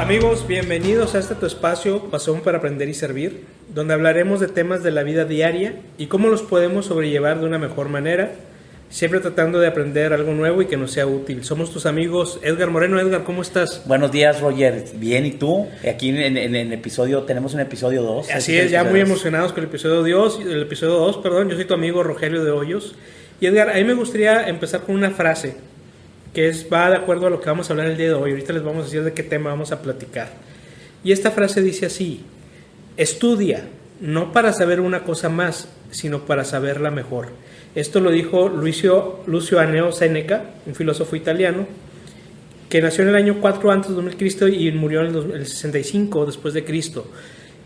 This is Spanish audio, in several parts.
Amigos, bienvenidos a este tu espacio, Pasión para Aprender y Servir, donde hablaremos de temas de la vida diaria y cómo los podemos sobrellevar de una mejor manera, siempre tratando de aprender algo nuevo y que nos sea útil. Somos tus amigos Edgar Moreno. Edgar, ¿cómo estás? Buenos días, Roger. Bien, ¿y tú? Aquí en el episodio, tenemos un episodio 2. Así es, ya muy emocionados con el episodio 2, Yo soy tu amigo Rogelio de Hoyos. Y Edgar, a mí me gustaría empezar con una frase que va de acuerdo a lo que vamos a hablar el día de hoy. Ahorita les vamos a decir de qué tema vamos a platicar. Y esta frase dice así: estudia, no para saber una cosa más, sino para saberla mejor. Esto lo dijo Lucio Anneo Séneca, un filósofo italiano, que nació en el año 4 antes de 2000 Cristo y murió en el 65 después de Cristo.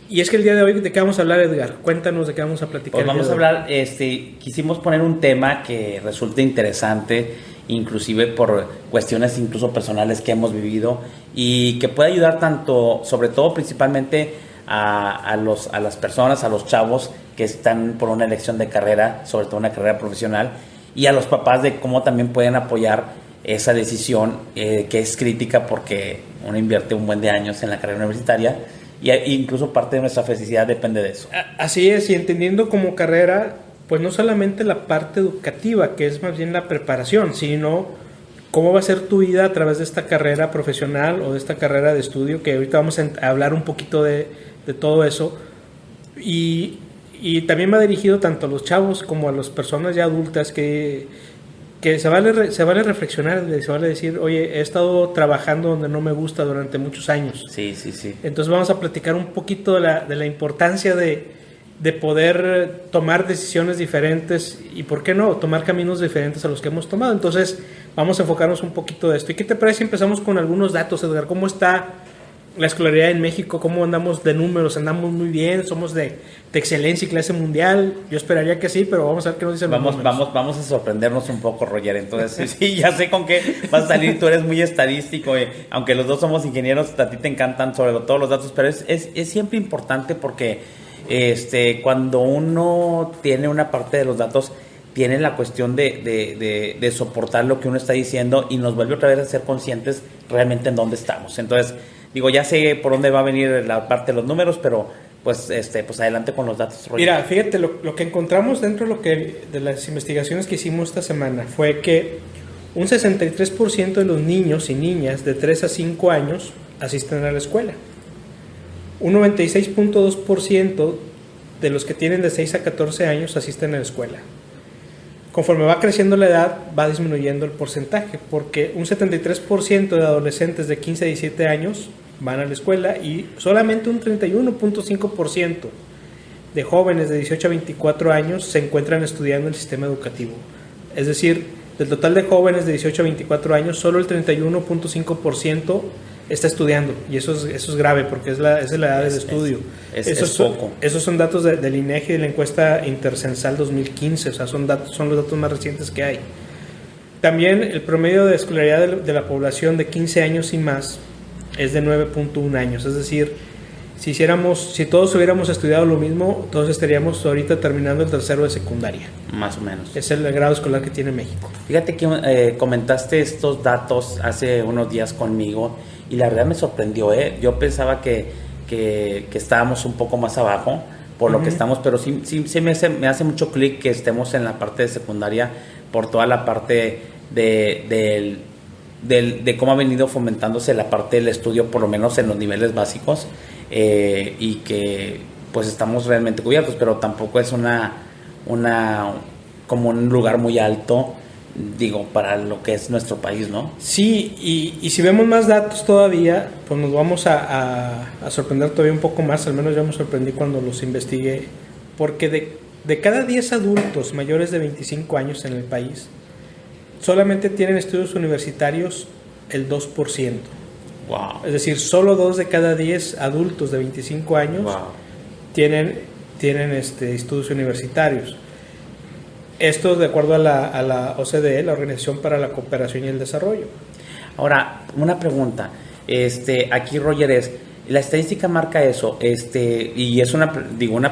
Y es que el día de hoy, ¿de qué vamos a hablar, Edgar? Cuéntanos de qué vamos a platicar. Pues vamos a hablar, quisimos poner un tema que resulta interesante, inclusive por cuestiones incluso personales que hemos vivido y que puede ayudar tanto, sobre todo principalmente a las personas, a los chavos que están por una elección de carrera, sobre todo una carrera profesional, y a los papás de cómo también pueden apoyar esa decisión que es crítica porque uno invierte un buen de años en la carrera universitaria y incluso parte de nuestra felicidad depende de eso. Así es, y entendiendo como carrera, pues no solamente la parte educativa, que es más bien la preparación, sino cómo va a ser tu vida a través de esta carrera profesional o de esta carrera de estudio, que ahorita vamos a hablar un poquito de todo eso. Y también va dirigido tanto a los chavos como a las personas ya adultas que se vale reflexionar, se vale decir, oye, he estado trabajando donde no me gusta durante muchos años. Sí. Entonces vamos a platicar un poquito de la importancia de poder tomar decisiones diferentes y, ¿por qué no?, tomar caminos diferentes a los que hemos tomado. Entonces vamos a enfocarnos un poquito de esto. ¿Y qué te parece si empezamos con algunos datos, Edgar? ¿Cómo está la escolaridad en México? ¿Cómo andamos de números? ¿Andamos muy bien? ¿Somos de excelencia y clase mundial? Yo esperaría que sí, pero vamos a ver qué nos dicen los números. Vamos a sorprendernos un poco, Roger. Entonces, sí, ya sé con qué vas a salir. Tú eres muy estadístico. Aunque los dos somos ingenieros, a ti te encantan sobre todo los datos, pero es siempre importante porque cuando uno tiene una parte de los datos, tiene la cuestión de soportar lo que uno está diciendo y nos vuelve otra vez a ser conscientes realmente en dónde estamos. Entonces, ya sé por dónde va a venir la parte de los números, pero pues adelante con los datos, Roger. Mira, fíjate, lo que encontramos dentro de las investigaciones que hicimos esta semana fue que un 63% de los niños y niñas de 3 a 5 años asisten a la escuela. Un 96.2% de los que tienen de 6 a 14 años asisten a la escuela. Conforme va creciendo la edad, va disminuyendo el porcentaje, porque un 73% de adolescentes de 15 a 17 años van a la escuela y solamente un 31.5% de jóvenes de 18 a 24 años se encuentran estudiando en el sistema educativo. Es decir, del total de jóvenes de 18 a 24 años, solo el 31.5% está estudiando, y eso es grave porque esa es la edad del estudio. Es poco. Esos son datos del INEGI, de la encuesta intercensal 2015, o sea, son los datos más recientes que hay. También el promedio de escolaridad de la población de 15 años y más es de 9.1 años, es decir, si todos hubiéramos estudiado lo mismo, todos estaríamos ahorita terminando el tercero de secundaria. Más o menos. Es el grado escolar que tiene México. Fíjate que comentaste estos datos hace unos días conmigo y la verdad me sorprendió. Yo pensaba que estábamos un poco más abajo por lo que estamos, pero sí me hace mucho clic que estemos en la parte de secundaria por toda la parte de cómo ha venido fomentándose la parte del estudio, por lo menos en los niveles básicos, y que pues estamos realmente cubiertos, pero tampoco es como un lugar muy alto, para lo que es nuestro país, ¿no? Sí, y si vemos más datos todavía, pues nos vamos a sorprender todavía un poco más. Al menos yo me sorprendí cuando los investigué, porque de cada 10 adultos mayores de 25 años en el país, solamente tienen estudios universitarios el 2%. Wow. Es decir, solo 2 de cada 10 adultos de 25 años tienen estudios universitarios. Esto de acuerdo a la OCDE, la Organización para la Cooperación y el Desarrollo. Ahora, una pregunta. Aquí, Roger, la estadística marca eso, y es una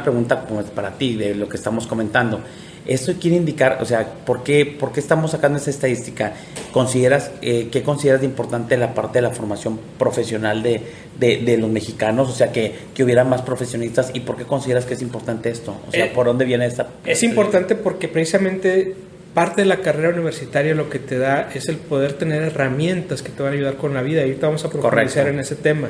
pregunta como para ti, de lo que estamos comentando. Esto quiere indicar, o sea, ¿por qué estamos sacando esa estadística? ¿Qué consideras de importante la parte de la formación profesional de los mexicanos? O sea, que hubiera más profesionistas. ¿Y por qué consideras que es importante esto? O sea, ¿por dónde viene esta? Es importante porque precisamente parte de la carrera universitaria lo que te da es el poder tener herramientas que te van a ayudar con la vida. Y ahorita vamos a profundizar en ese tema.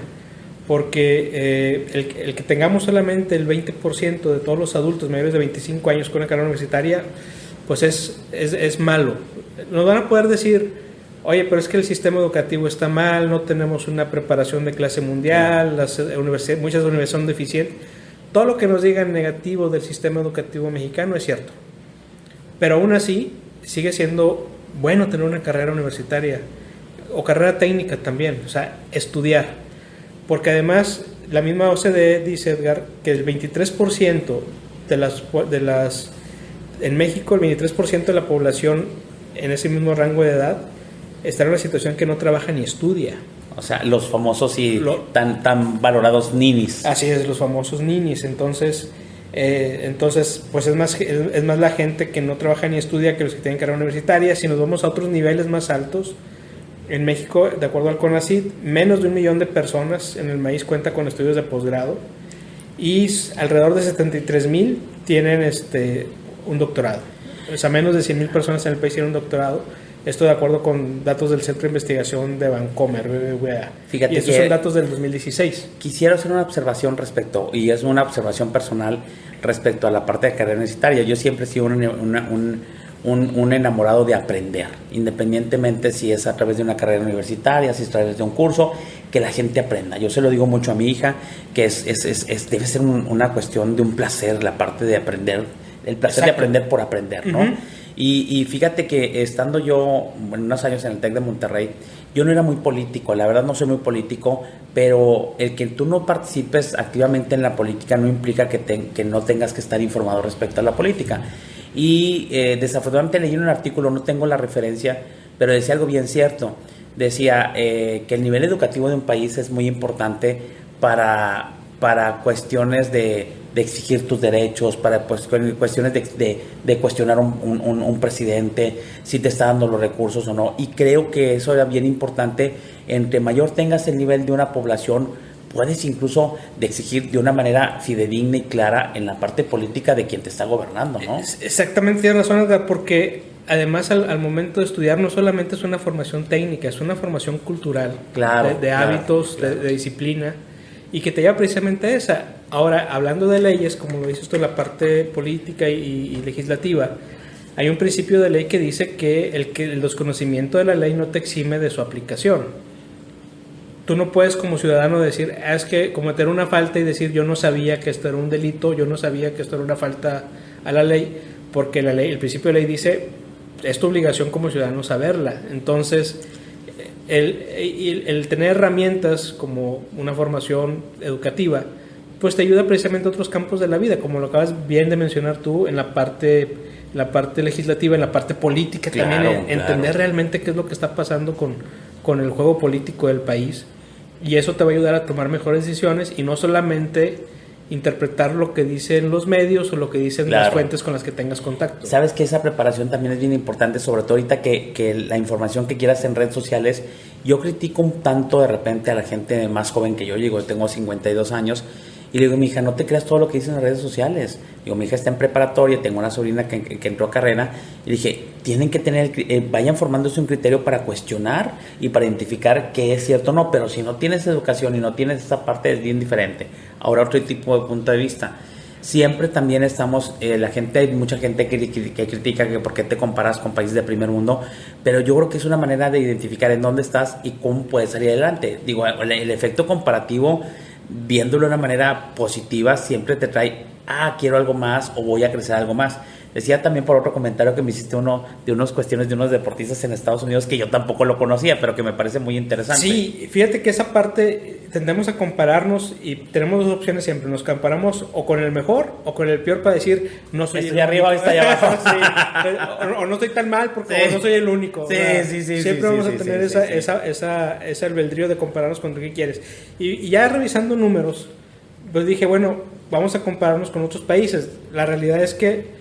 Porque el que tengamos solamente el 20% de todos los adultos mayores de 25 años con una carrera universitaria, pues es malo. Nos van a poder decir, oye, pero es que el sistema educativo está mal, no tenemos una preparación de clase mundial, muchas universidades son deficientes. Todo lo que nos digan negativo del sistema educativo mexicano es cierto. Pero aún así, sigue siendo bueno tener una carrera universitaria o carrera técnica también, o sea, estudiar. Porque además, la misma OCDE dice, Edgar, que el 23% en México, el 23% de la población en ese mismo rango de edad está en una situación que no trabaja ni estudia. O sea, los famosos y tan valorados ninis. Así es, los famosos ninis. Entonces, pues es más la gente que no trabaja ni estudia que los que tienen carrera universitaria. Si nos vamos a otros niveles más altos, en México, de acuerdo al CONACYT, menos de 1 millón de personas en el maíz cuenta con estudios de posgrado y alrededor de 73,000 tienen un doctorado. O sea, menos de 100,000 personas en el país tienen un doctorado. Esto de acuerdo con datos del Centro de Investigación de Vancomer, BBVA. Fíjate, y estos son datos del 2016. Quisiera hacer una observación y es una observación personal respecto a la parte de carrera universitaria. Yo siempre he sido un enamorado de aprender, independientemente si es a través de una carrera universitaria, si es a través de un curso, que la gente aprenda. Yo se lo digo mucho a mi hija, que debe ser una cuestión de un placer, la parte de aprender, el placer de aprender por aprender, ¿no? Uh-huh. Y fíjate que estando yo unos años en el TEC de Monterrey, yo no era muy político, la verdad no soy muy político, pero el que tú no participes activamente en la política no implica que no tengas que estar informado respecto a la política. Y desafortunadamente leí un artículo, no tengo la referencia, pero decía algo bien cierto. Decía que el nivel educativo de un país es muy importante para cuestiones de exigir tus derechos, para cuestiones de cuestionar un presidente, si te está dando los recursos o no. Y creo que eso era bien importante. Entre mayor tengas el nivel de una población, puedes incluso de exigir de una manera fidedigna y clara en la parte política de quien te está gobernando, ¿no? Exactamente, tienes razón, Edgar, porque además al momento de estudiar no solamente es una formación técnica, es una formación cultural, de hábitos, claro. De disciplina, y que te lleva precisamente a esa. Ahora, hablando de leyes, como lo dices tú, la parte política y legislativa, hay un principio de ley que dice que el desconocimiento de la ley no te exime de su aplicación. Tú no puedes como ciudadano decir, es que cometer una falta y decir yo no sabía que esto era un delito, yo no sabía que esto era una falta a la ley, porque la ley, el principio de ley dice, es tu obligación como ciudadano saberla. Entonces, el tener herramientas como una formación educativa, pues te ayuda precisamente a otros campos de la vida, como lo acabas bien de mencionar tú, en la parte legislativa, en la parte política, claro, también entender realmente qué es lo que está pasando con el juego político del país. Y eso te va a ayudar a tomar mejores decisiones y no solamente interpretar lo que dicen los medios o lo que dicen las fuentes con las que tengas contacto. Sabes que esa preparación también es bien importante, sobre todo ahorita que la información que quieras en redes sociales. Yo critico un tanto de repente a la gente más joven que yo, tengo 52 años, y le digo, mi hija, no te creas todo lo que dicen en las redes sociales. Digo, mi hija está en preparatoria, tengo una sobrina que entró a carrera, y dije, tienen que tener, vayan formándose un criterio para cuestionar y para identificar qué es cierto o no, pero si no tienes educación y no tienes esa parte es bien diferente. Ahora otro tipo de punto de vista. Siempre también estamos, hay mucha gente que critica que por qué te comparas con países de primer mundo, pero yo creo que es una manera de identificar en dónde estás y cómo puedes salir adelante. Digo, el efecto comparativo, viéndolo de una manera positiva, siempre te trae, quiero algo más o voy a crecer algo más. Decía también por otro comentario que me hiciste uno de unas cuestiones de unos deportistas en Estados Unidos que yo tampoco lo conocía, pero que me parece muy interesante. Sí, fíjate que esa parte tendemos a compararnos y tenemos dos opciones siempre. Nos comparamos o con el mejor o con el peor para decir, no soy estoy arriba o estoy abajo. Sí, o no estoy tan mal porque no soy el único. Sí. Siempre vamos a tener ese albedrío de compararnos con lo que quieres. Y ya revisando números, pues dije, bueno, vamos a compararnos con otros países. La realidad es que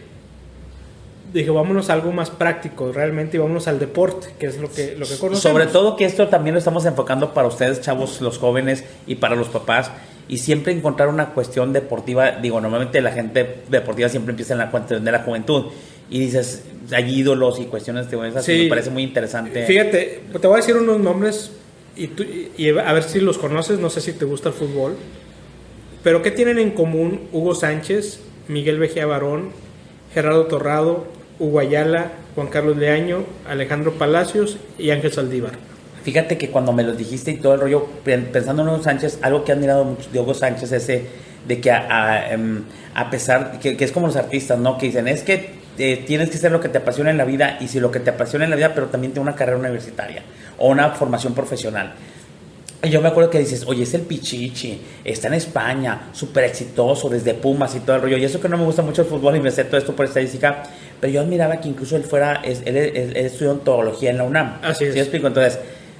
dije, vámonos a algo más práctico, realmente, y vámonos al deporte, que es lo que conocemos. Sobre todo que esto también lo estamos enfocando para ustedes, chavos, los jóvenes, y para los papás, y siempre encontrar una cuestión deportiva. Digo, normalmente la gente deportiva siempre empieza en la cuestión de la juventud, y dices, hay ídolos y cuestiones de esas, sí, me parece muy interesante. Fíjate, te voy a decir unos nombres, y a ver si los conoces, no sé si te gusta el fútbol, pero ¿qué tienen en común Hugo Sánchez, Miguel Mejía Barón, Gerardo Torrado, Hugo Ayala, Juan Carlos Leaño, Alejandro Palacios y Ángel Saldívar? Fíjate que cuando me los dijiste y todo el rollo, pensando en Hugo Sánchez, algo que he admirado mucho de Hugo Sánchez es de que a pesar, que es como los artistas, ¿no? Que dicen, es que tienes que hacer lo que te apasiona en la vida, y si lo que te apasiona en la vida, pero también tiene una carrera universitaria o una formación profesional. Y yo me acuerdo que dices, oye, es el Pichichi, está en España, súper exitoso, desde Pumas y todo el rollo. Y eso que no me gusta mucho el fútbol y me sé todo esto por estadística, pero yo admiraba que incluso él estudió ontología en la UNAM. Así es. ¿Sí me explico? Entonces,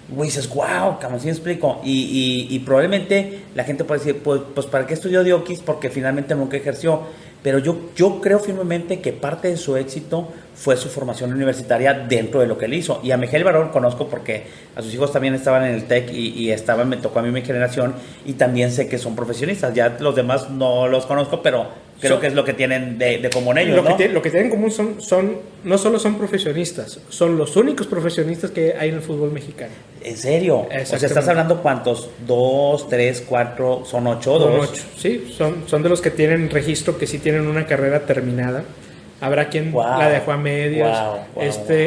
güey, dices, wow, ¿cómo sí me explico? Y probablemente la gente puede decir, pues ¿para qué estudió Diokis? Porque finalmente nunca ejerció. Pero yo creo firmemente que parte de su éxito fue su formación universitaria dentro de lo que él hizo. Y a Miguel Barón conozco porque a sus hijos también estaban en el TEC y me tocó a mí mi generación, y también sé que son profesionistas. Ya los demás no los conozco, pero creo que es lo que tienen de común ellos, lo ¿no? Que tienen en común no solo son profesionistas, son los únicos profesionistas que hay en el fútbol mexicano. ¿En serio? O sea, ¿estás hablando cuántos? ¿2, 3, 4? ¿Son 8? Son 8, sí. Son de los que tienen registro, que sí tienen una carrera terminada. Habrá quien la dejó a medias.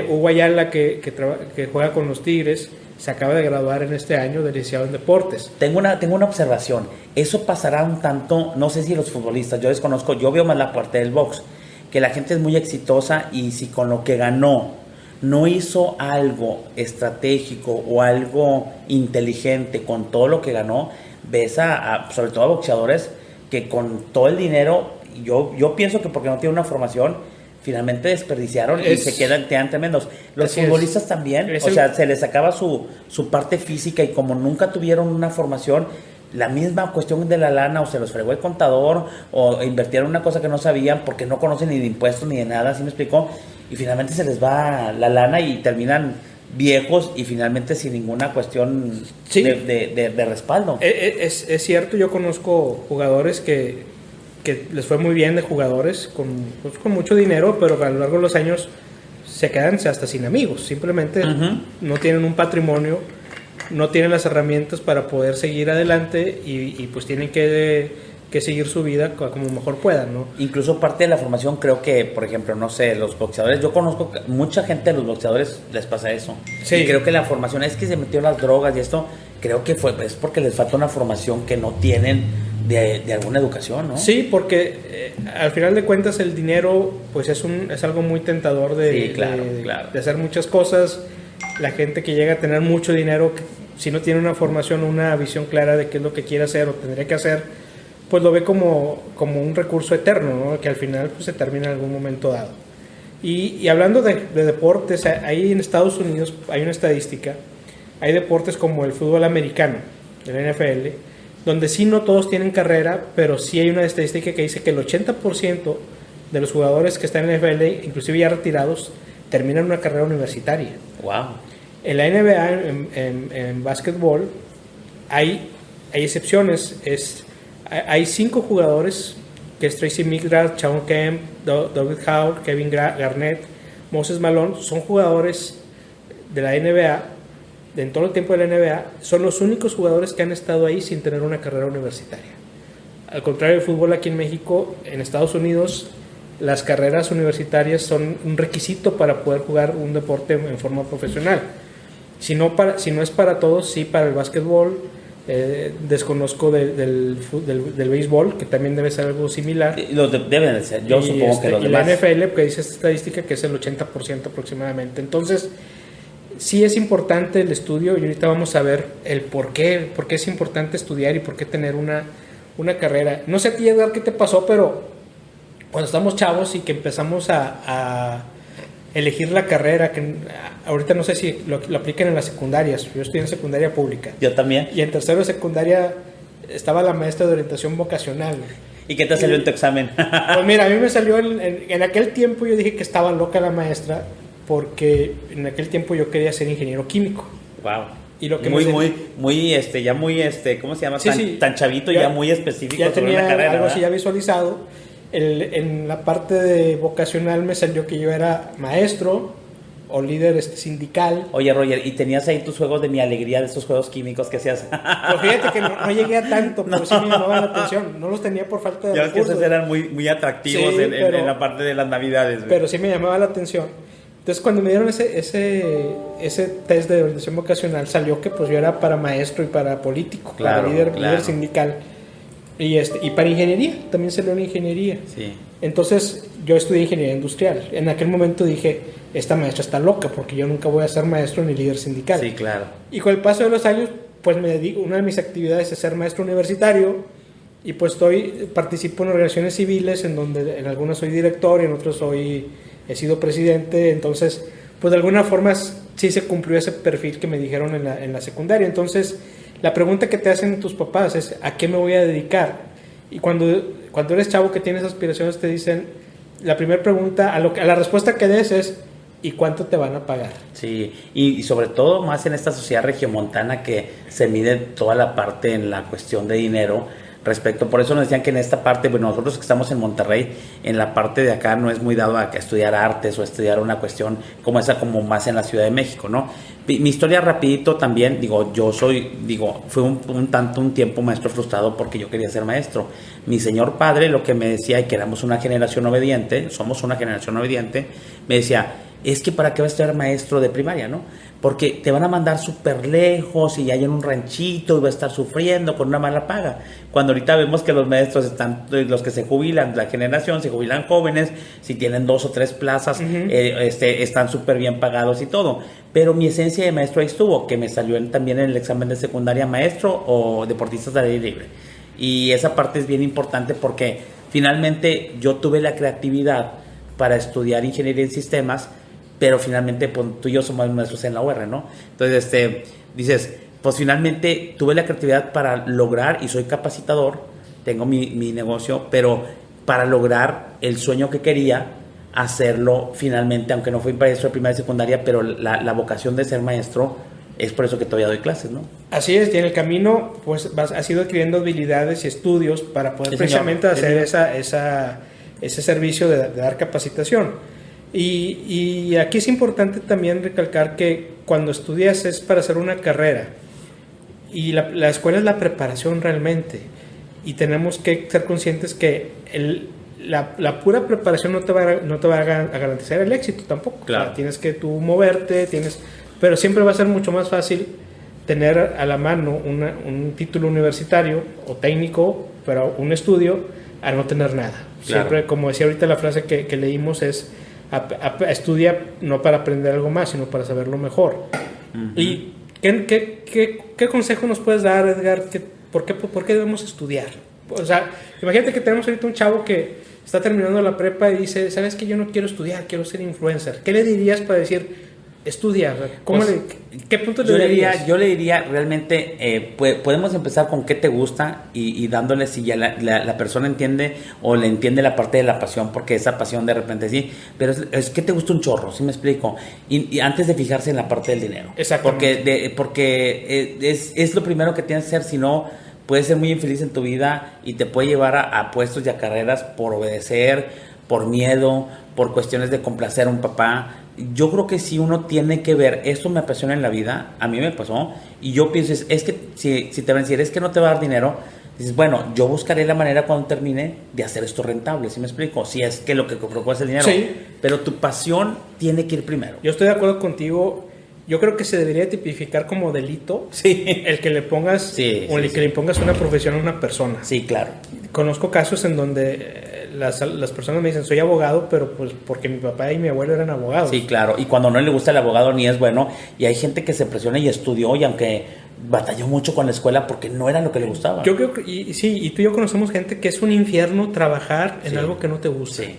Hugo Ayala, que juega con los Tigres, se acaba de graduar en este año de licenciado en deportes. Tengo una observación. Eso pasará un tanto, no sé si los futbolistas, yo desconozco, yo veo más la parte del box, que la gente es muy exitosa, y si con lo que ganó no hizo algo estratégico o algo inteligente con todo lo que ganó, ves sobre todo a boxeadores que con todo el dinero, yo pienso que porque no tienen una formación, finalmente desperdiciaron y se quedan tremendos. Los futbolistas también, se les acaba su parte física, y como nunca tuvieron una formación, la misma cuestión de la lana, o se los fregó el contador, o invirtieron una cosa que no sabían porque no conocen ni de impuestos ni de nada, ¿sí me explicó? Y finalmente se les va la lana y terminan viejos y finalmente sin ninguna cuestión de respaldo. Es cierto, yo conozco jugadores que les fue muy bien de jugadores con mucho dinero, pero a lo largo de los años se quedan hasta sin amigos, simplemente no tienen un patrimonio, no tienen las herramientas para poder seguir adelante, y pues tienen que seguir su vida como mejor puedan, ¿no? Incluso parte de la formación, creo que, por ejemplo, no sé, los boxeadores, yo conozco mucha gente de los boxeadores, les pasa eso. Sí. Y creo que la formación es que se metió las drogas y esto, creo que es porque les falta una formación que no tienen de alguna educación, ¿no? Sí, porque al final de cuentas el dinero pues es algo muy tentador de hacer muchas cosas. La gente que llega a tener mucho dinero, si no tiene una formación, una visión clara de qué es lo que quiere hacer o tendría que hacer, pues lo ve como un recurso eterno, ¿no? Que al final pues se termina en algún momento dado. Y hablando de deportes, ahí en Estados Unidos hay una estadística, hay deportes como el fútbol americano, el NFL, donde sí no todos tienen carrera, pero sí hay una estadística que dice que el 80% de los jugadores que están en el NFL, inclusive ya retirados, terminan una carrera universitaria. Wow. En la NBA, en básquetbol, hay excepciones. Hay 5 jugadores, que es Tracy McGrath, Shawn Kemp, David Howard, Kevin Garnett, Moses Malone, son jugadores de la NBA. En todo el tiempo de la NBA, son los únicos jugadores que han estado ahí sin tener una carrera universitaria. Al contrario del fútbol aquí en México, en Estados Unidos, las carreras universitarias son un requisito para poder jugar un deporte en forma profesional. Si no es para todos, sí para el básquetbol. Desconozco del béisbol, que también debe ser algo similar. Deben de ser, yo supongo que los demás. Y la NFL, que dice esta estadística, que es el 80% aproximadamente. Entonces, sí es importante el estudio, y ahorita vamos a ver el por qué es importante estudiar y por qué tener una carrera. No sé a ti, Edgar, qué te pasó, pero cuando estamos chavos y que empezamos a elegir la carrera, que ahorita no sé si lo aplican en las secundarias, yo estoy en secundaria pública. Yo también. Y en tercero de secundaria estaba la maestra de orientación vocacional. ¿Y qué te salió en tu examen? Pues mira, a mí me salió en aquel tiempo, yo dije que estaba loca la maestra, porque en aquel tiempo yo quería ser ingeniero químico. Wow. Y lo que muy, ya muy, ¿cómo se llama? Tan chavito, ya muy específico ya sobre tenía una carrera, algo ¿verdad? así ya visualizado. En la parte de vocacional me salió que yo era maestro o líder sindical. Oye, Roger, ¿y tenías ahí tus juegos de mi alegría, de esos juegos químicos que hacías? Pues fíjate que no llegué a tanto, pero sí me llamaba la atención. No los tenía por falta de Ya ves que recursos. esos eran muy atractivos Sí, en la parte de las navidades. Pero sí me llamaba la atención. Entonces cuando me dieron ese test de orientación vocacional, salió que pues yo era para maestro y para político, claro, para líder sindical. Y para ingeniería, también salió la ingeniería. Sí. Entonces yo estudié ingeniería industrial. En aquel momento dije, esta maestra está loca porque yo nunca voy a ser maestro ni líder sindical. Sí, claro. Y con el paso de los años, pues me dedico, una de mis actividades es ser maestro universitario y pues participo en organizaciones civiles en donde en algunas soy director y en otras he sido presidente. Entonces, pues de alguna forma sí se cumplió ese perfil que me dijeron en la secundaria. Entonces, la pregunta que te hacen tus papás es, ¿a qué me voy a dedicar? Y cuando eres chavo que tienes aspiraciones, te dicen, la primera pregunta, a la respuesta que des es, ¿y cuánto te van a pagar? Sí, y sobre todo más en esta sociedad regiomontana que se mide toda la parte en la cuestión de dinero. Por eso nos decían que en esta parte, bueno, nosotros que estamos en Monterrey, en la parte de acá no es muy dado a estudiar artes o estudiar una cuestión como esa, como más en la Ciudad de México, ¿no? Mi historia rapidito también, fue un tiempo maestro frustrado porque yo quería ser maestro. Mi señor padre lo que me decía, y que éramos una generación obediente, somos una generación obediente, me decía, es que ¿para qué vas a estudiar maestro de primaria, no? Porque te van a mandar súper lejos y allá en un ranchito y vas a estar sufriendo con una mala paga. Cuando ahorita vemos que los maestros están, los que se jubilan, la generación, se jubilan jóvenes, si tienen 2 o 3 plazas, están súper bien pagados y todo. Pero mi esencia de maestro ahí estuvo, que me salió también en el examen de secundaria, maestro o deportistas de aire libre. Y esa parte es bien importante porque finalmente yo tuve la creatividad para estudiar ingeniería en sistemas, pero finalmente pues, tú y yo somos maestros en la UR, ¿no? Entonces, dices, pues finalmente tuve la creatividad para lograr, y soy capacitador, tengo mi negocio, pero para lograr el sueño que quería, hacerlo finalmente, aunque no fui maestro de primaria y secundaria, pero la vocación de ser maestro es por eso que todavía doy clases, ¿no? Así es, y en el camino pues has ido adquiriendo habilidades y estudios para poder precisamente hacer ese servicio de dar capacitación. Y aquí es importante también recalcar que cuando estudias es para hacer una carrera y la escuela es la preparación realmente, y tenemos que ser conscientes que la pura preparación no te va a garantizar el éxito tampoco. Claro. O sea, tienes que tú moverte, pero siempre va a ser mucho más fácil tener a la mano un título universitario o técnico, pero un estudio, a no tener nada. Claro. Siempre, como decía ahorita la frase que leímos, es estudia no para aprender algo más, sino para saberlo mejor. Uh-huh. ¿Y qué consejo nos puedes dar, Edgar? ¿Por qué debemos estudiar? O sea, imagínate que tenemos ahorita un chavo que está terminando la prepa y dice, ¿sabes qué? Yo no quiero estudiar, quiero ser influencer. ¿Qué le dirías para decir, estudia? ¿Qué punto le dirías? Yo le diría realmente, podemos empezar con qué te gusta y dándole, si ya la persona entiende o le entiende la parte de la pasión, porque esa pasión de repente sí, pero es que te gusta un chorro, ¿sí me explico? Y antes de fijarse en la parte del dinero. Exactamente. Porque es lo primero que tienes que hacer, si no puedes ser muy infeliz en tu vida y te puede llevar a puestos y a carreras por obedecer, por miedo, por cuestiones de complacer a un papá. Yo creo que si uno tiene que ver, esto me apasiona en la vida, a mí me pasó, y yo pienso, es que si te van a decir, es que no te va a dar dinero, dices, bueno, yo buscaré la manera cuando termine de hacer esto rentable, ¿sí me explico? Si es que lo que procura es el dinero, sí, pero tu pasión tiene que ir primero. Yo estoy de acuerdo contigo. Yo creo que se debería tipificar como delito, sí, el que le pongas que le impongas una profesión a una persona. Sí, claro. Conozco casos en donde las personas me dicen, soy abogado, pero pues porque mi papá y mi abuelo eran abogados. Sí, claro. Y cuando no le gusta el abogado ni es bueno, y hay gente que se presiona y estudió, y aunque batalló mucho con la escuela porque no era lo que le gustaba. Yo creo que, y tú y yo conocemos gente que es un infierno trabajar en algo que no te gusta. Sí.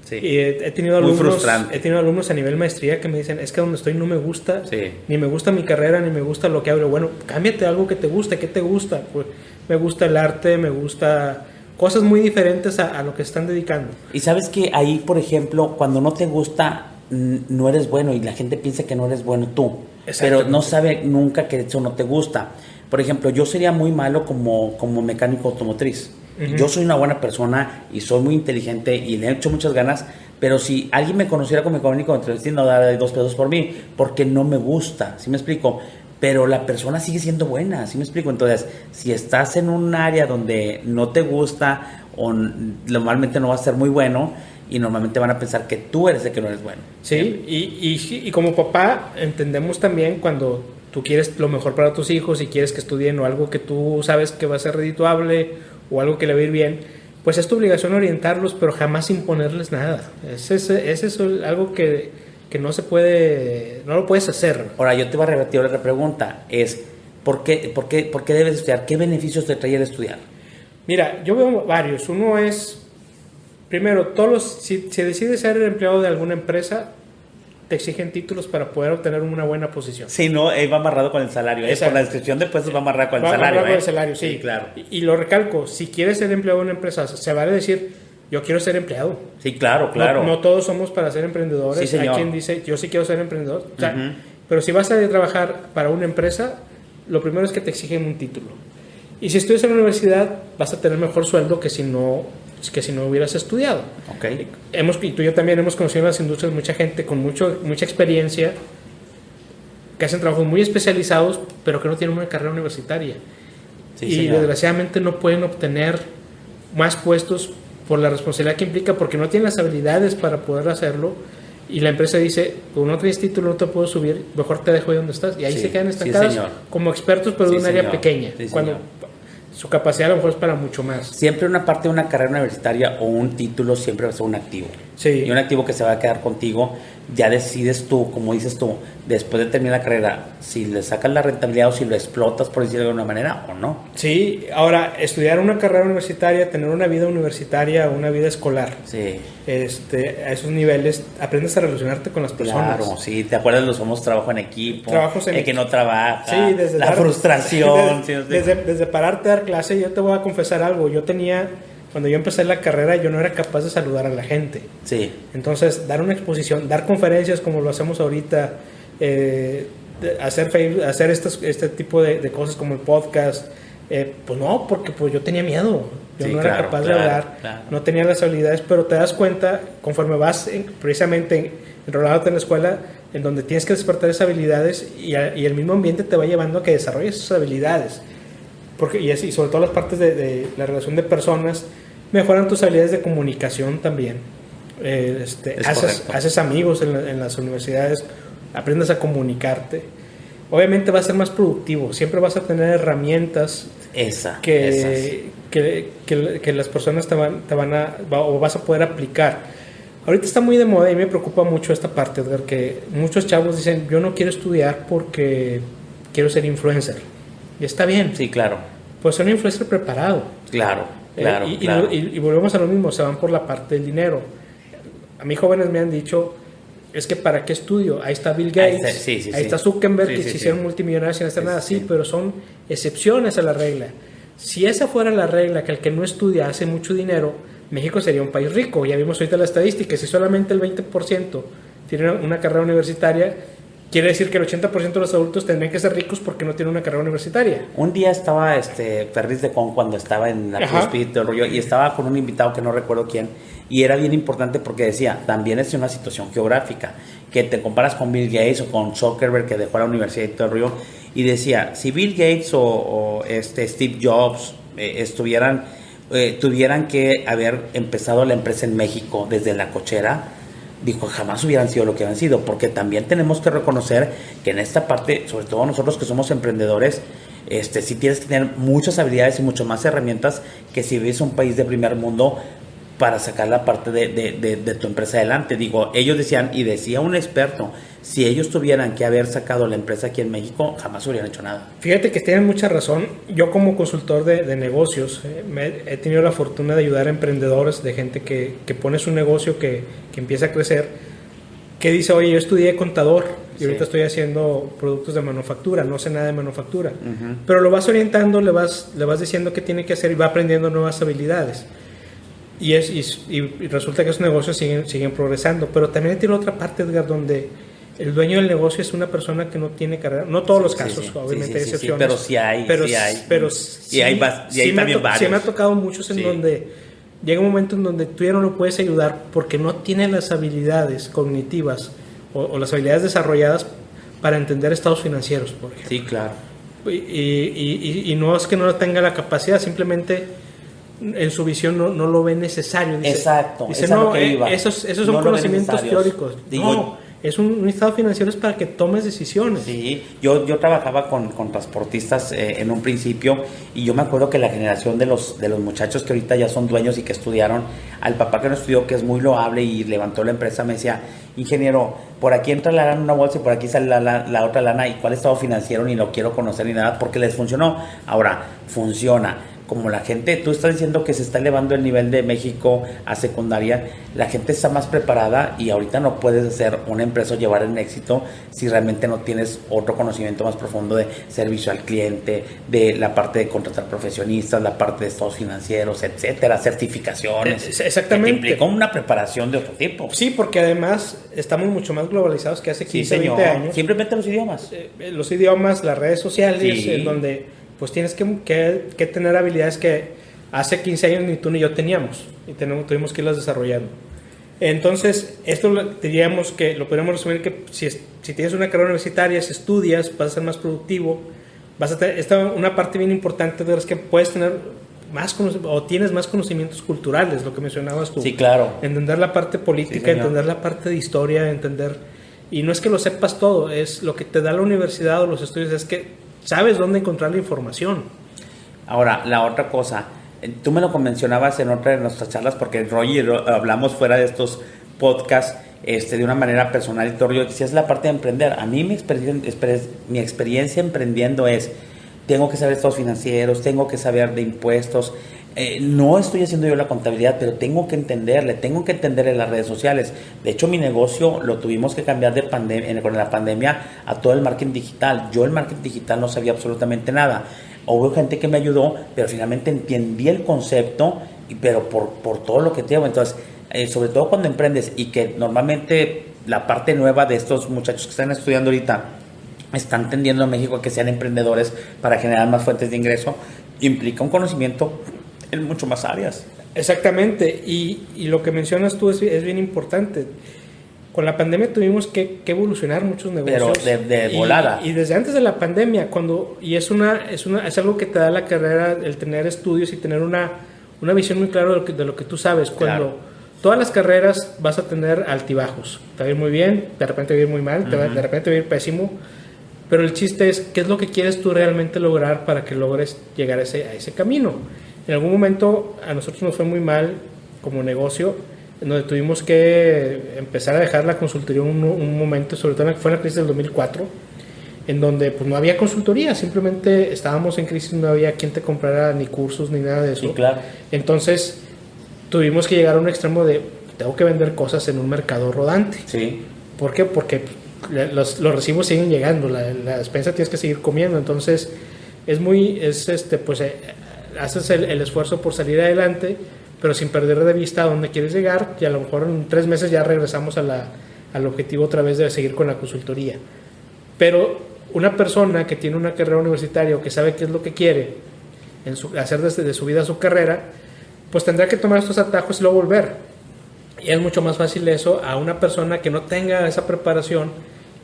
Sí. Y he tenido alumnos a nivel maestría que me dicen, es que donde estoy no me gusta, ni me gusta mi carrera, ni me gusta lo que hago. Bueno, cámbiate algo que te guste. ¿Qué te gusta? Pues me gusta el arte, me gusta cosas muy diferentes a lo que están dedicando. Y sabes que ahí, por ejemplo, cuando no te gusta, no eres bueno y la gente piensa que no eres bueno tú, pero no sabe nunca que eso no te gusta. Por ejemplo, yo sería muy malo como mecánico automotriz. Uh-huh. Yo soy una buena persona y soy muy inteligente y le he hecho muchas ganas, pero si alguien me conociera como mecánico automotriz, no daría 2 pesos por mí, porque no me gusta, ¿sí me explico? Pero la persona sigue siendo buena, ¿sí me explico? Entonces, si estás en un área donde no te gusta o normalmente no vas a ser muy bueno, y normalmente van a pensar que tú eres el que no eres bueno. Sí, y como papá entendemos también cuando tú quieres lo mejor para tus hijos y quieres que estudien o algo que tú sabes que va a ser redituable o algo que le va a ir bien, pues es tu obligación orientarlos, pero jamás imponerles nada. Ese es algo que no se puede, no lo puedes hacer. Ahora, yo te voy a repetir la pregunta, es ¿por qué debes estudiar? ¿Qué beneficios te trae el estudiar? Mira, yo veo varios. Uno es, primero, si decides ser el empleado de alguna empresa, te exigen títulos para poder obtener una buena posición. Sí, no, va amarrado con el salario. Por la descripción de puestos va amarrado con el salario. Va amarrado con el salario, sí. Claro. Y lo recalco, si quieres ser empleado de una empresa, se vale decir, yo quiero ser empleado. Sí, claro. No todos somos para ser emprendedores. Sí, señor. Hay quien dice, yo sí quiero ser emprendedor. O sea, pero si vas a trabajar para una empresa, lo primero es que te exigen un título. Y si estudias en la universidad, vas a tener mejor sueldo que si no hubieras estudiado. Okay. Y tú y yo también hemos conocido en las industrias mucha gente con mucha experiencia que hacen trabajos muy especializados, pero que no tienen una carrera universitaria. Sí, y señor. Desgraciadamente no pueden obtener más puestos por la responsabilidad que implica, porque no tienen las habilidades para poder hacerlo. Y la empresa dice, tú no tienes título, no te puedo subir, mejor te dejo ahí donde estás. Y ahí se quedan estancados como expertos, pero de un área pequeña. Sí, cuando su capacidad a lo mejor es para mucho más. Siempre una parte de una carrera universitaria o un título siempre va a ser un activo. Sí. Y un activo que se va a quedar contigo. Ya decides tú, como dices tú, después de terminar la carrera, si le sacas la rentabilidad o si lo explotas, por decirlo de alguna manera, o no. Sí, ahora, estudiar una carrera universitaria, tener una vida universitaria, una vida escolar. Sí. A esos niveles, aprendes a relacionarte con las personas. Claro, sí, te acuerdas de los famosos trabajo en equipo, el que no trabaja, sí, la frustración. Desde pararte a dar clase, yo te voy a confesar algo, cuando yo empecé la carrera, yo no era capaz de saludar a la gente. Sí. Entonces, dar una exposición, dar conferencias como lo hacemos ahorita, hacer este tipo de cosas como el podcast, pues no, porque pues yo tenía miedo. Yo no era capaz de hablar, no tenía las habilidades, pero te das cuenta, conforme vas precisamente enrolándote en la escuela, en donde tienes que despertar esas habilidades y el mismo ambiente te va llevando a que desarrolles esas habilidades. Y sobre todo las partes de la relación de personas, mejoran tus habilidades de comunicación también. Haces amigos en las universidades, aprendes a comunicarte. Obviamente vas a ser más productivo, siempre vas a tener herramientas que las personas o vas a poder aplicar. Ahorita está muy de moda y me preocupa mucho esta parte, Edgar, que muchos chavos dicen, yo no quiero estudiar porque quiero ser influencer. Y está bien. Sí, claro. Pues ser un influencer preparado. Claro. Y volvemos a lo mismo, se van por la parte del dinero. A mí jóvenes me han dicho, es que ¿para qué estudio? Ahí está Bill Gates, ahí está Zuckerberg, que se hicieron multimillonarios sin hacer nada. Sí, pero son excepciones a la regla. Si esa fuera la regla, que el que no estudia hace mucho dinero, México sería un país rico. Ya vimos ahorita la estadística, si solamente el 20% tiene una carrera universitaria, quiere decir que el 80% de los adultos tendrían que ser ricos porque no tienen una carrera universitaria. Un día estaba Ferris de Con cuando estaba en la cúspide del rollo y estaba con un invitado que no recuerdo quién, y era bien importante porque decía, también es una situación geográfica, que te comparas con Bill Gates o con Zuckerberg, que dejó la universidad y todo el rollo, y decía, si Bill Gates o Steve Jobs tuvieran que haber empezado la empresa en México desde la cochera, dijo, jamás hubieran sido lo que han sido, porque también tenemos que reconocer que en esta parte, sobre todo nosotros que somos emprendedores, sí tienes que tener muchas habilidades y muchas más herramientas que si vives en un país de primer mundo para sacar la parte de tu empresa adelante. Digo, ellos decían, y decía un experto, si ellos tuvieran que haber sacado la empresa aquí en México, jamás hubieran hecho nada. Fíjate que tienen mucha razón. Yo como consultor de negocios, he tenido la fortuna de ayudar a emprendedores, de gente que pone su negocio, que empieza a crecer, que dice, oye, yo estudié contador, y ahorita estoy haciendo productos de manufactura, no sé nada de manufactura, Uh-huh. pero lo vas orientando, le vas diciendo qué tiene que hacer y va aprendiendo nuevas habilidades. Y resulta que esos negocios siguen progresando, pero también tiene otra parte, Edgar, donde el dueño del negocio es una persona que no tiene carrera, no todos los casos, obviamente hay excepciones, pero sí hay, pero y hay también varios. Sí me ha tocado muchos en donde llega un momento en donde tú ya no lo puedes ayudar porque no tiene las habilidades cognitivas o las habilidades desarrolladas para entender estados financieros, por ejemplo. Sí, claro. Y no es que no tenga la capacidad, simplemente en su visión no lo ve necesario. Dice, exacto. Dice, no, esos son conocimientos teóricos. No, es un estado financiero es para que tomes decisiones. Sí, yo trabajaba con transportistas en un principio, y yo me acuerdo que la generación de los muchachos que ahorita ya son dueños y que estudiaron, al papá que no estudió, que es muy loable y levantó la empresa, me decía: ingeniero, por aquí entra la lana en una bolsa y por aquí sale la otra lana, y cuál estado financiero ni lo quiero conocer ni nada, porque les funcionó. Ahora, funciona. Como la gente, tú estás diciendo que se está elevando el nivel de México a secundaria, la gente está más preparada, y ahorita no puedes hacer una empresa o llevar el éxito si realmente no tienes otro conocimiento más profundo de servicio al cliente, de la parte de contratar profesionistas, la parte de estados financieros, etcétera, certificaciones. Exactamente. Que implica una preparación de otro tipo. Sí, porque además estamos mucho más globalizados que hace 15, 20 años. Simplemente los idiomas. Los idiomas, las redes sociales, sí. En donde pues tienes que tener habilidades que hace 15 años ni tú ni yo teníamos, y tuvimos que irlas desarrollando. Entonces, esto diríamos que lo podríamos resumir que si tienes una carrera universitaria, si estudias, vas a ser más productivo, vas a tener una parte bien importante de las que puedes tener más o tienes más conocimientos culturales, lo que mencionabas tú. Sí, claro. Entender la parte política, entender la parte de historia, y no es que lo sepas todo, es lo que te da la universidad o los estudios, es que sabes dónde encontrar la información. Ahora, la otra cosa, tú me lo mencionabas en otra de nuestras charlas, porque Roy y yo hablamos fuera de estos podcasts de una manera personal, y todo. Yo decía, es la parte de emprender. A mí mi experiencia emprendiendo es: tengo que saber estados financieros, tengo que saber de impuestos. No estoy haciendo yo la contabilidad, pero tengo que entenderle en las redes sociales. De hecho, mi negocio lo tuvimos que cambiar con la pandemia a todo el marketing digital. Yo el marketing digital no sabía absolutamente nada. Hubo gente que me ayudó, pero finalmente entendí el concepto, pero por todo lo que tengo. Entonces, sobre todo cuando emprendes, y que normalmente la parte nueva de estos muchachos que están estudiando ahorita están tendiendo a México a que sean emprendedores para generar más fuentes de ingreso, implica un conocimiento en mucho más áreas. Exactamente, y lo que mencionas tú es bien importante. Con la pandemia tuvimos que evolucionar muchos negocios. Pero de volada. Y desde antes de la pandemia, es algo que te da la carrera, el tener estudios y tener una visión muy clara de lo que tú sabes. Cuando todas las carreras vas a tener altibajos. Te va a ir muy bien, de repente va a ir muy mal, de repente va a ir pésimo. Pero el chiste es, ¿qué es lo que quieres tú realmente lograr para que logres llegar a ese camino? En algún momento a nosotros nos fue muy mal como negocio, en donde tuvimos que empezar a dejar la consultoría un momento, sobre todo fue en la crisis del 2004, en donde pues no había consultoría, simplemente estábamos en crisis, no había quien te comprara ni cursos ni nada de eso. Sí, claro. Entonces tuvimos que llegar a un extremo de tengo que vender cosas en un mercado rodante. Sí. ¿Por qué? Porque los recibos siguen llegando, la despensa tienes que seguir comiendo, entonces haces el esfuerzo por salir adelante, pero sin perder de vista a dónde quieres llegar, y a lo mejor en 3 meses ya regresamos al objetivo otra vez de seguir con la consultoría. Pero una persona que tiene una carrera universitaria o que sabe qué es lo que quiere hacer de su vida su carrera, pues tendrá que tomar estos atajos y luego volver. Y es mucho más fácil eso a una persona que no tenga esa preparación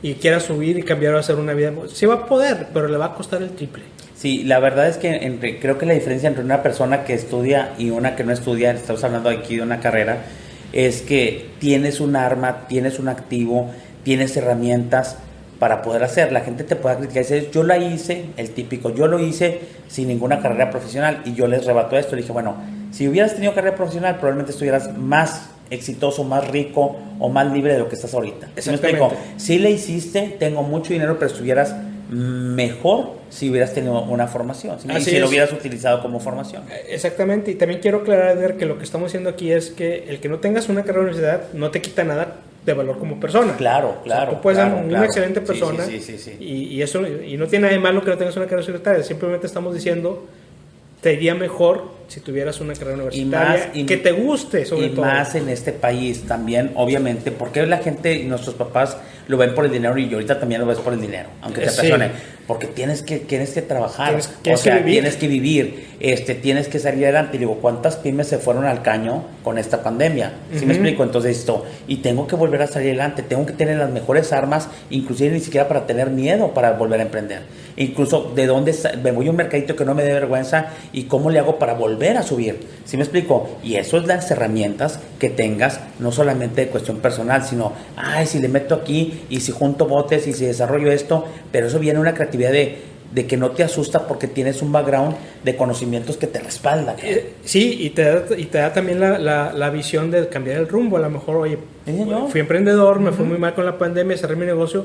y quiera subir y cambiar a hacer una vida. Sí va a poder, pero le va a costar el triple. Sí, la verdad es que creo que la diferencia entre una persona que estudia y una que no estudia, estamos hablando aquí de una carrera, es que tienes un arma, tienes un activo, tienes herramientas para poder hacer. La gente te puede criticar y decir, yo la hice, el típico, yo lo hice sin ninguna carrera profesional, y yo les rebato esto, le dije, bueno, si hubieras tenido carrera profesional probablemente estuvieras más exitoso, más rico o más libre de lo que estás ahorita. ¿Sí me explico? Sí le hiciste, tengo mucho dinero, pero estuvieras mejor si hubieras tenido una formación, ¿sí? Y si lo hubieras utilizado como formación. Exactamente, y también quiero aclarar, Edgar, que lo que estamos haciendo aquí es que el que no tengas una carrera de universidad no te quita nada de valor como persona. Claro. O sea, tú puedes ser una excelente Sí, persona sí. Y eso, y no tiene nada de malo que no tengas una carrera universitaria, simplemente estamos diciendo te iría mejor si tuvieras una carrera universitaria que te guste, sobre todo. Y más en este país también, obviamente, porque la gente y nuestros papás lo ven por el dinero y ahorita también lo ves por el dinero, aunque te apasione, porque tienes que trabajar, tienes que vivir, tienes que salir adelante. Y digo, ¿cuántas pymes se fueron al caño con esta pandemia? ¿Sí me explico? Entonces y tengo que volver a salir adelante, tengo que tener las mejores armas, inclusive ni siquiera para tener miedo para volver a emprender. Incluso de dónde me voy a un mercadito que no me dé vergüenza y cómo le hago para volver a subir. ¿Sí me explico? Y eso es las herramientas que tengas, no solamente de cuestión personal, sino, si le meto aquí y si junto botes y si desarrollo esto, pero eso viene una creatividad de que no te asusta porque tienes un background de conocimientos que te respalda. Sí, y te da también la visión de cambiar el rumbo. A lo mejor, oye, fui emprendedor, me fue muy mal con la pandemia, cerré mi negocio,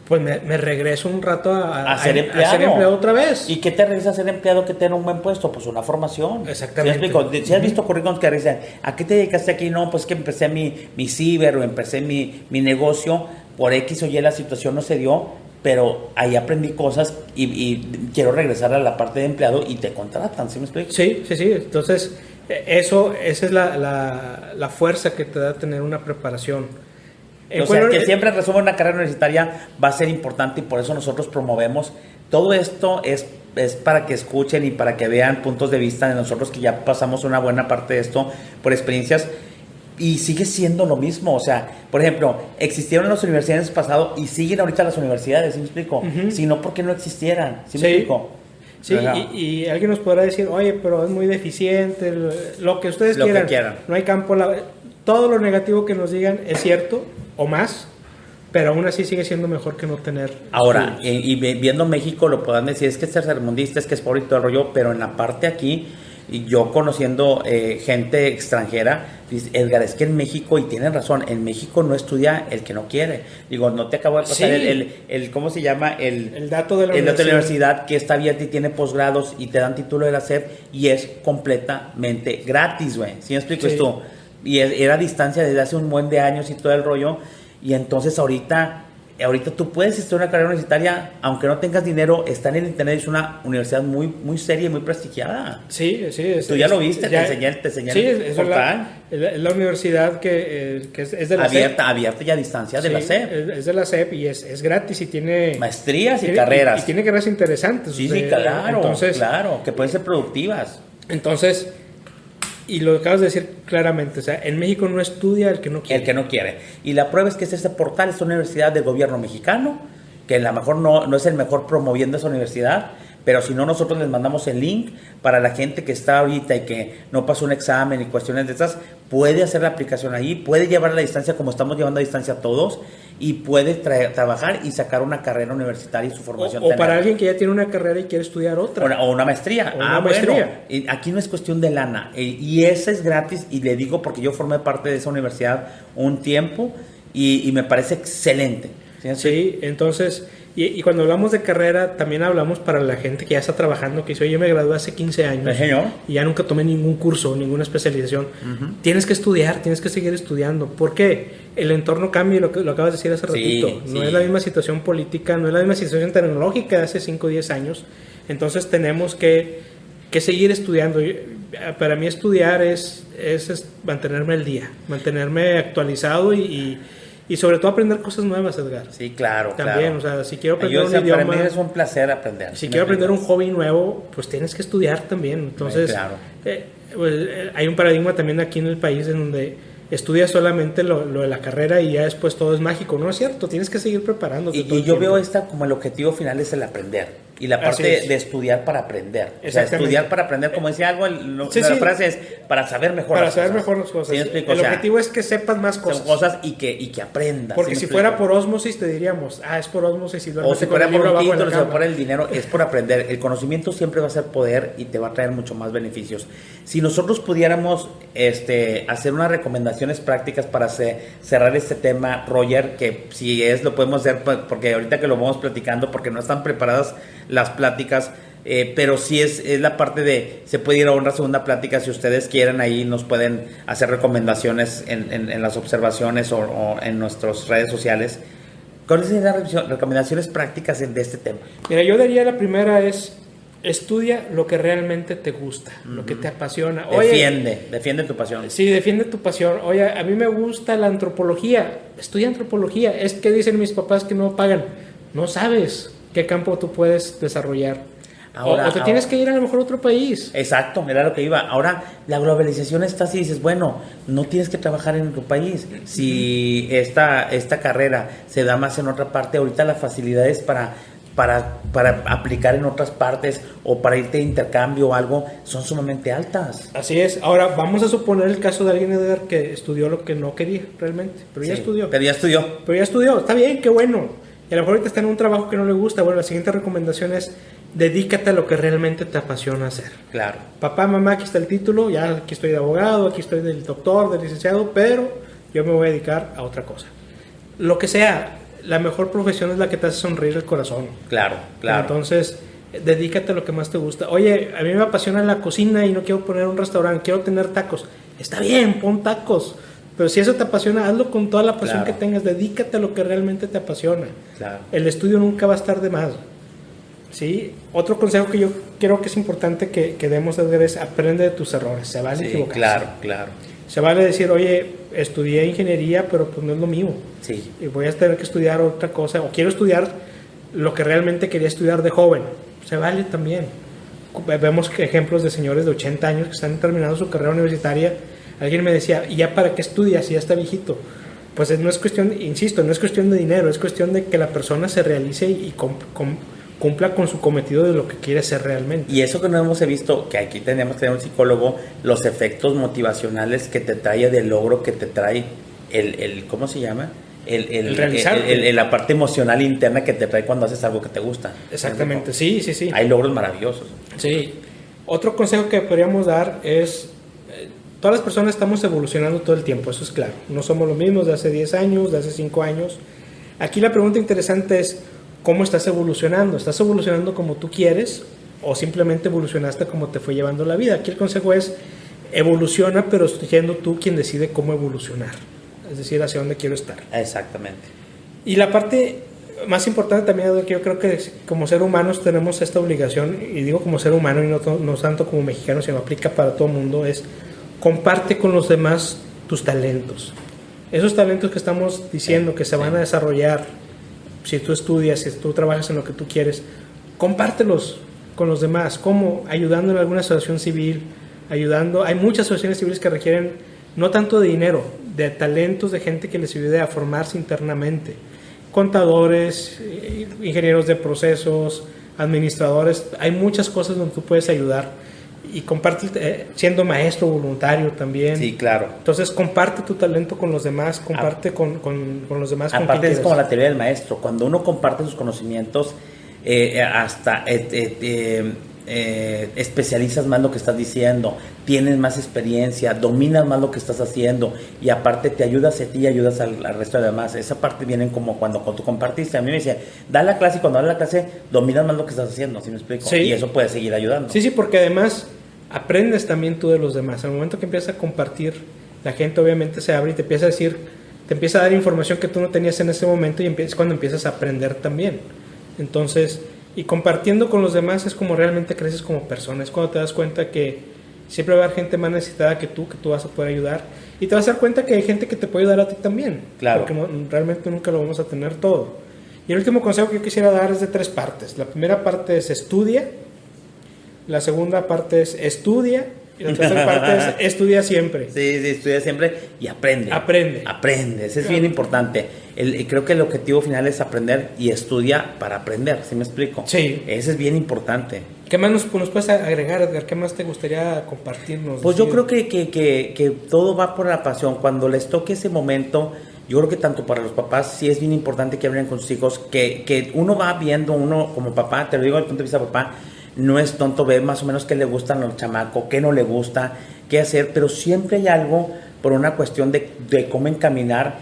pues me regreso un rato a ser empleado otra vez. ¿Y qué te regresa a ser empleado que tener un buen puesto? Pues una formación. Exactamente. Si has visto currículums que dicen, ¿a qué te dedicaste aquí? No, pues que empecé mi ciber o empecé mi negocio, por X o Y la situación no se dio, pero ahí aprendí cosas y quiero regresar a la parte de empleado y te contratan, ¿sí me explico? Sí. Entonces, esa es la fuerza que te da tener una preparación. O sea, que siempre, en resumen, una carrera universitaria va a ser importante y por eso nosotros promovemos. Todo esto es para que escuchen y para que vean puntos de vista de nosotros que ya pasamos una buena parte de esto por experiencias y sigue siendo lo mismo. O sea, por ejemplo, existieron las universidades en el pasado y siguen ahorita las universidades, ¿sí me explico? Si no, ¿por qué no existieran? ¿Sí me explico? Sí, y alguien nos podrá decir, oye, pero es muy deficiente, lo que ustedes quieran. No hay campo. Todo lo negativo que nos digan es cierto o más, pero aún así sigue siendo mejor que no tener. Ahora, y viendo México, lo podrán decir, es que es tercermundista, es que es pobre y todo el rollo, pero en la parte aquí, y yo conociendo gente extranjera, dice, Edgar, es que en México, y tienen razón, en México no estudia el que no quiere. Digo, no te acabo de pasar el ¿cómo se llama? El dato de la universidad que está abierta y tiene posgrados y te dan título de la SEP y es completamente gratis, güey. ¿Sí me explico esto? Y era a distancia desde hace un buen de años y todo el rollo. Y entonces ahorita tú puedes estudiar una carrera universitaria, aunque no tengas dinero, está en el internet, es una universidad muy, muy seria y muy prestigiada. Sí. Tú ya lo viste, te enseñé el portal. Es la universidad que es de la SEP. Abierta y a distancia de la SEP. Es de la SEP y es gratis y tiene... maestrías y carreras. Y tiene carreras interesantes. Sí, claro, entonces, claro, que pueden ser productivas. Entonces... Y lo acabas de decir claramente, o sea, en México no estudia el que no quiere. El que no quiere. Y la prueba es que este portal es una universidad del gobierno mexicano, que a lo mejor no es el mejor promoviendo esa universidad, pero si no, nosotros les mandamos el link para la gente que está ahorita y que no pasó un examen y cuestiones de estas, puede hacer la aplicación ahí, puede llevar a la distancia como estamos llevando a distancia todos y puede trabajar y sacar una carrera universitaria y su formación. O para alguien que ya tiene una carrera y quiere estudiar otra. O una maestría. Bueno, aquí no es cuestión de lana. Y esa es gratis y le digo porque yo formé parte de esa universidad un tiempo y me parece excelente. Sí, entonces... Y cuando hablamos de carrera, también hablamos para la gente que ya está trabajando, que dice, yo me gradué hace 15 años y ya nunca tomé ningún curso, ninguna especialización. Tienes que estudiar, tienes que seguir estudiando. ¿Por qué? El entorno cambia, lo acabas de decir hace ratito. No es la misma situación política, no es la misma situación tecnológica de hace 5 o 10 años. Entonces tenemos que seguir estudiando. Para mí estudiar es mantenerme al día, mantenerme actualizado y sobre todo aprender cosas nuevas, Edgar. Sí, claro. También, o sea, si quiero aprender un idioma... Para mí es un placer aprender. Si quiero aprender un hobby nuevo, pues tienes que estudiar también. Entonces, pues, hay un paradigma también aquí en el país en donde estudias solamente lo de la carrera y ya después todo es mágico. No es cierto, tienes que seguir preparándote. Y yo veo como el objetivo final es el aprender. Y la parte de estudiar para aprender. O sea, estudiar para aprender, como decía algo, la frase es para saber mejor las cosas. ¿Sí? El objetivo es que sepas más cosas. Y que aprendas. Porque si fuera por ósmosis te diríamos, es por ósmosis. O si fuera por un título, si fuera el dinero, es por aprender. El conocimiento siempre va a ser poder y te va a traer mucho más beneficios. Si nosotros pudiéramos hacer unas recomendaciones prácticas para cerrar este tema, Roger, que si lo podemos hacer, porque ahorita que lo vamos platicando, porque no están preparadas las pláticas, pero sí es la parte de, se puede ir a una segunda plática si ustedes quieren, ahí nos pueden hacer recomendaciones en las observaciones o en nuestras redes sociales. ¿Cuáles son las recomendaciones prácticas de este tema? Mira, yo diría la primera es, estudia lo que realmente te gusta, lo que te apasiona. Defiende tu pasión. Sí, defiende tu pasión. Oye, a mí me gusta la antropología, estudia antropología. Es que dicen mis papás que no pagan. No sabes qué campo tú puedes desarrollar. O te tienes que ir a lo mejor a otro país. Exacto, era lo que iba. Ahora la globalización está así, dices, bueno, no tienes que trabajar en tu país. Si esta carrera se da más en otra parte, ahorita las facilidades para aplicar en otras partes o para irte de intercambio o algo son sumamente altas. Así es. Ahora vamos a suponer el caso de alguien, Edgar, que estudió lo que no quería realmente, pero ya estudió. Pero ya estudió. Está bien, qué bueno. Y a lo mejor ahorita está en un trabajo que no le gusta. Bueno, la siguiente recomendación es, dedícate a lo que realmente te apasiona hacer. Claro. Papá, mamá, aquí está el título, ya aquí estoy de abogado, aquí estoy del doctor, del licenciado, pero yo me voy a dedicar a otra cosa. Lo que sea, la mejor profesión es la que te hace sonreír el corazón. Claro. Entonces, dedícate a lo que más te gusta. Oye, a mí me apasiona la cocina y no quiero poner un restaurante, quiero tener tacos. Está bien, pon tacos. Pero si eso te apasiona, hazlo con toda la pasión que tengas, dedícate a lo que realmente te apasiona. Claro. El estudio nunca va a estar de más. ¿Sí? Otro consejo que yo creo que es importante que demos es aprende de tus errores. Se vale equivocarse. Claro. Se vale decir, oye, estudié ingeniería, pero pues no es lo mío. Sí. Y voy a tener que estudiar otra cosa, o quiero estudiar lo que realmente quería estudiar de joven. Se vale también. Vemos ejemplos de señores de 80 años que están terminando su carrera universitaria. Alguien me decía, ¿y ya para qué estudias si ya está viejito? Pues no es cuestión, insisto, no es cuestión de dinero, es cuestión de que la persona se realice y cumpla con su cometido de lo que quiere ser realmente. Y eso que no hemos visto, que aquí tenemos que tener un psicólogo, los efectos motivacionales que te trae de logro, que te trae ¿cómo se llama? La parte emocional interna que te trae cuando haces algo que te gusta. Exactamente, sí. Hay logros maravillosos. Sí. Otro consejo que podríamos dar es, todas las personas estamos evolucionando todo el tiempo, eso es claro. No somos los mismos de hace 10 años, de hace 5 años. Aquí la pregunta interesante es, ¿cómo estás evolucionando? ¿Estás evolucionando como tú quieres o simplemente evolucionaste como te fue llevando la vida? Aquí el consejo es, evoluciona, pero siendo tú quien decide cómo evolucionar. Es decir, hacia dónde quiero estar. Exactamente. Y la parte más importante también, que yo creo que como seres humanos tenemos esta obligación, y digo como ser humano y no tanto como mexicano, sino aplica para todo el mundo, es comparte con los demás tus talentos. Esos talentos que estamos diciendo que se van a desarrollar, si tú estudias, si tú trabajas en lo que tú quieres, compártelos con los demás. ¿Cómo? Ayudando en alguna asociación civil, ayudando. Hay muchas asociaciones civiles que requieren no tanto de dinero, de talentos, de gente que les ayude a formarse internamente. Contadores, ingenieros de procesos, administradores. Hay muchas cosas donde tú puedes ayudar. Y comparte, siendo maestro voluntario también. Sí, claro. Entonces comparte tu talento con los demás, comparte con los demás. Aparte es como la teoría del maestro, cuando uno comparte sus conocimientos, especializas más lo que estás diciendo, tienes más experiencia, dominas más lo que estás haciendo y aparte te ayudas a ti y ayudas al resto de demás. Esa parte viene como cuando tú compartiste. A mí me decía, da la clase y cuando da la clase dominas más lo que estás haciendo, ¿sí me explico? Sí. Y eso puede seguir ayudando. Sí, porque además aprendes también tú de los demás. En el momento que empiezas a compartir, la gente obviamente se abre y te empieza a decir, te empieza a dar información que tú no tenías en ese momento y es cuando empiezas a aprender también. Entonces, y compartiendo con los demás es como realmente creces como persona. Es cuando te das cuenta que siempre va a haber gente más necesitada que tú vas a poder ayudar. Y te vas a dar cuenta que hay gente que te puede ayudar a ti también. Claro. Porque realmente nunca lo vamos a tener todo. Y el último consejo que yo quisiera dar es de 3 partes. La primera parte es estudia. La segunda parte es estudia. Y la tercera parte es estudia siempre. Sí, estudia siempre y aprende. Aprende, eso es bien importante. Creo que el objetivo final es aprender y estudia para aprender, ¿sí me explico? Sí. Eso es bien importante. ¿Qué más nos puedes agregar, Edgar? ¿Qué más te gustaría compartirnos? Pues yo creo que todo va por la pasión. Cuando les toque ese momento, yo creo que tanto para los papás sí es bien importante que hablen con sus hijos, que uno va viendo, uno como papá, te lo digo desde el punto de vista de papá, no es tonto ver más o menos qué le gustan al chamaco, qué no le gusta, qué hacer, pero siempre hay algo por una cuestión de cómo encaminar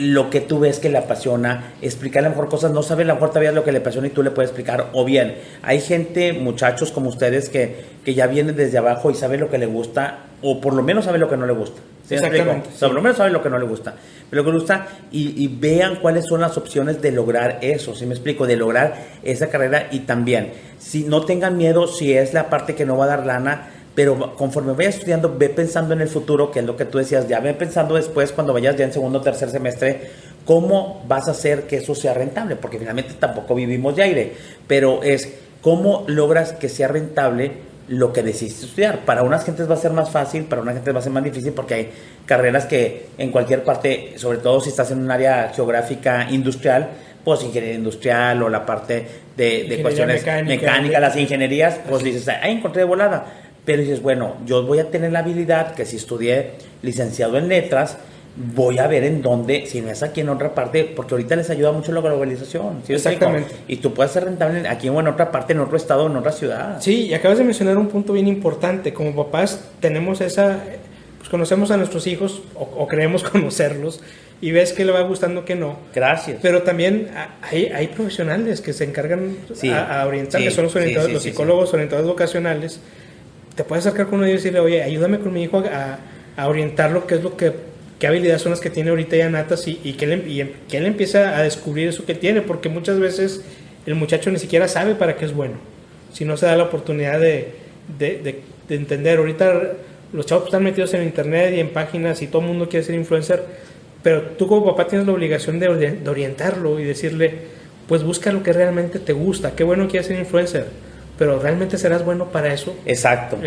lo que tú ves que le apasiona, explicarle a lo mejor cosas, no sabe a lo mejor todavía lo que le apasiona y tú le puedes explicar, o bien, hay gente, muchachos como ustedes que ya vienen desde abajo y sabe lo que le gusta, o por lo menos sabe lo que no le gusta. ¿Sí? Exactamente. Sí. Por lo menos sabe lo que no le gusta, pero lo que le gusta y vean cuáles son las opciones de lograr eso, ¿sí me explico? De lograr esa carrera y también, si no tengan miedo, si es la parte que no va a dar lana, pero conforme vayas estudiando, ve pensando en el futuro, que es lo que tú decías, ya ve pensando después cuando vayas ya en segundo o tercer semestre, cómo vas a hacer que eso sea rentable, porque finalmente tampoco vivimos de aire, pero es cómo logras que sea rentable lo que decidiste estudiar. Para unas gentes va a ser más fácil, para unas gentes va a ser más difícil, porque hay carreras que en cualquier parte, sobre todo si estás en un área geográfica industrial, pues ingeniería industrial o la parte de cuestiones mecánicas, las ingenierías, pues dices, ahí encontré de volada. Pero dices, bueno, yo voy a tener la habilidad que si estudié licenciado en letras, voy a ver en dónde, si no es aquí en otra parte, porque ahorita les ayuda mucho la globalización. ¿Sí? Exactamente. Y tú puedes ser rentable aquí o en otra parte, en otro estado, en otra ciudad. Sí, y acabas de mencionar un punto bien importante. Como papás tenemos pues conocemos a nuestros hijos o creemos conocerlos y ves que le va gustando que no. Gracias. Pero también hay profesionales que se encargan a orientar, que son los orientadores, los psicólogos, orientadores vocacionales. Te puedes acercar con uno y decirle, oye, ayúdame con mi hijo a orientarlo, qué habilidades son las que tiene ahorita ya natas y que él empieza a descubrir eso que tiene, porque muchas veces el muchacho ni siquiera sabe para qué es bueno, si no se da la oportunidad de entender. Ahorita los chavos están metidos en internet y en páginas y todo el mundo quiere ser influencer, pero tú como papá tienes la obligación de orientarlo y decirle, pues busca lo que realmente te gusta, qué bueno quieres ser influencer, pero ¿realmente serás bueno para eso? Exacto.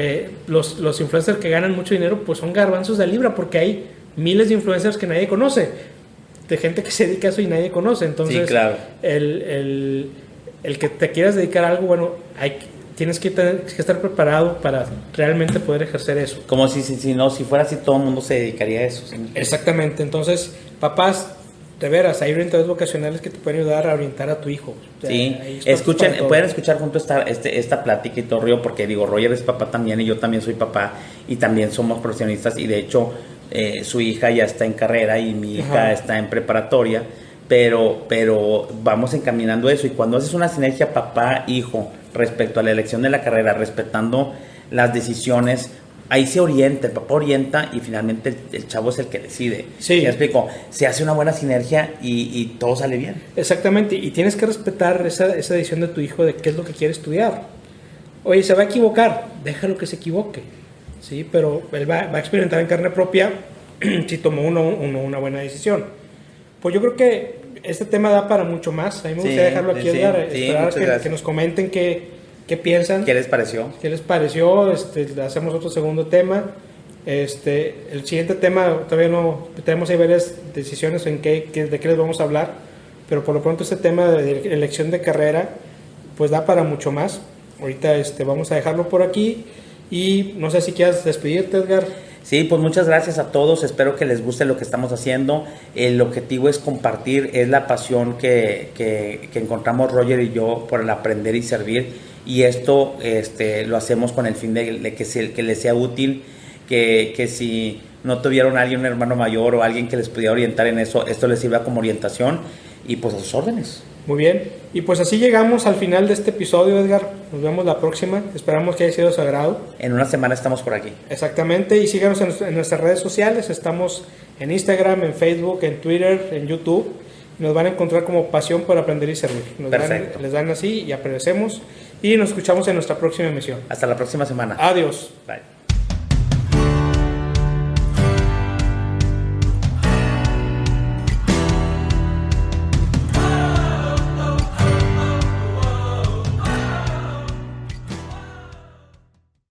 Los influencers que ganan mucho dinero pues son garbanzos de libra, porque hay miles de influencers que nadie conoce, de gente que se dedica a eso y nadie conoce. Entonces, sí, claro. el que te quieras dedicar a algo, bueno, tienes que estar preparado para realmente poder ejercer eso. Como si fuera así, todo el mundo se dedicaría a eso. ¿Sí? Exactamente. Entonces, papás, de veras, hay orientadores vocacionales que te pueden ayudar a orientar a tu hijo. O sea, sí, pueden escuchar junto esta plática y todo río, porque digo, Roger es papá también y yo también soy papá y también somos profesionistas y de hecho su hija ya está en carrera y mi hija está en preparatoria, pero vamos encaminando eso. Y cuando haces una sinergia papá-hijo respecto a la elección de la carrera, respetando las decisiones, ahí se orienta, el papá orienta y finalmente el chavo es el que decide. Sí. ¿Me explico? Se hace una buena sinergia y todo sale bien. Exactamente, y tienes que respetar esa decisión de tu hijo de qué es lo que quiere estudiar. Oye, se va a equivocar, déjalo que se equivoque, ¿sí? Pero él va a experimentar en carne propia si tomó una buena decisión. Pues yo creo que este tema da para mucho más. A mí me gustaría dejarlo aquí, Edgar, esperar que nos comenten qué piensan. ¿Qué les pareció? ¿Qué les pareció? Hacemos otro segundo tema. El siguiente tema, todavía no tenemos ahí varias decisiones de qué les vamos a hablar, pero por lo pronto este tema de elección de carrera pues da para mucho más. Ahorita vamos a dejarlo por aquí y no sé si quieras despedirte, Edgar. Sí, pues muchas gracias a todos, espero que les guste lo que estamos haciendo. El objetivo es compartir, es la pasión que encontramos Roger y yo por el aprender y servir, y esto lo hacemos con el fin de que les sea útil, que si no tuvieron a alguien, un hermano mayor o alguien que les pudiera orientar en eso, esto les sirva como orientación y pues a sus órdenes. Muy bien, y pues así llegamos al final de este episodio, Edgar. Nos vemos la próxima, esperamos que haya sido de su agrado. En una semana estamos por aquí. Exactamente, y síganos en nuestras redes sociales, estamos en Instagram, en Facebook, en Twitter, en YouTube. Nos van a encontrar como Pasión por Aprender y Servir. Les dan así y agradecemos, y nos escuchamos en nuestra próxima emisión. Hasta la próxima semana. Adiós. Bye.